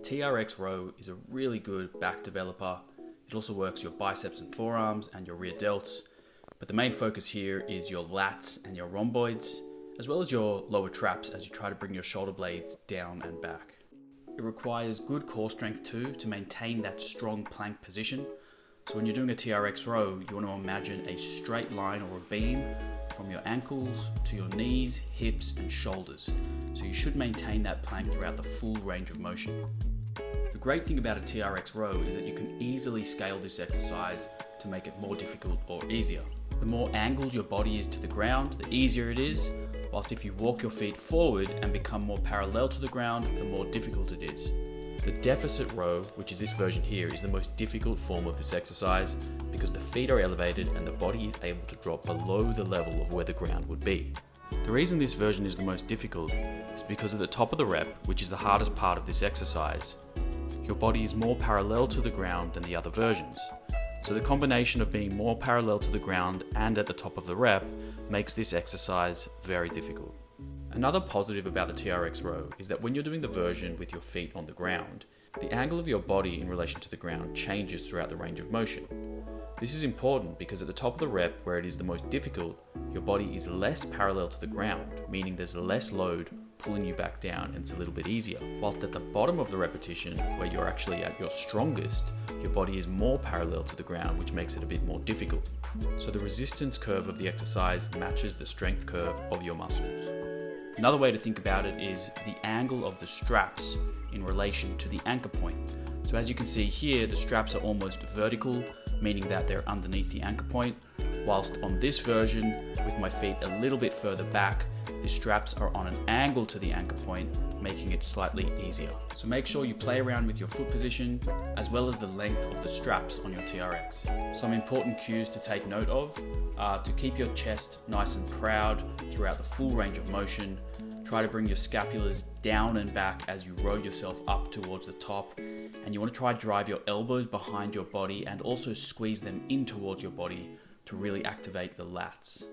TRX Row is a really good back developer. It also works your biceps and forearms and your rear delts, but the main focus here is your lats and your rhomboids, as well as your lower traps as you try to bring your shoulder blades down and back. It requires good core strength too to maintain that strong plank position. So when you're doing a TRX row, you want to imagine a straight line or a beam from your ankles to your knees, hips and shoulders. So you should maintain that plank throughout the full range of motion. The great thing about a TRX row is that you can easily scale this exercise to make it more difficult or easier. The more angled your body is to the ground, the easier it is, whilst if you walk your feet forward and become more parallel to the ground, the more difficult it is. The deficit row, which is this version here, is the most difficult form of this exercise because the feet are elevated and the body is able to drop below the level of where the ground would be. The reason this version is the most difficult is because at the top of the rep, which is the hardest part of this exercise, your body is more parallel to the ground than the other versions. So the combination of being more parallel to the ground and at the top of the rep makes this exercise very difficult. Another positive about the TRX row is that when you're doing the version with your feet on the ground, the angle of your body in relation to the ground changes throughout the range of motion. This is important because at the top of the rep, where it is the most difficult, your body is less parallel to the ground, meaning there's less load pulling you back down and it's a little bit easier. Whilst at the bottom of the repetition, where you're actually at your strongest, your body is more parallel to the ground, which makes it a bit more difficult. So the resistance curve of the exercise matches the strength curve of your muscles. Another way to think about it is the angle of the straps in relation to the anchor point. So as you can see here, the straps are almost vertical, meaning that they're underneath the anchor point, whilst on this version, with my feet a little bit further back, the straps are on an angle to the anchor point, making it slightly easier. So make sure you play around with your foot position, as well as the length of the straps on your TRX. Some important cues to take note of are to keep your chest nice and proud throughout the full range of motion. Try to bring your scapulars down and back as you row yourself up towards the top. And you want to try to drive your elbows behind your body and also squeeze them in towards your body to really activate the lats.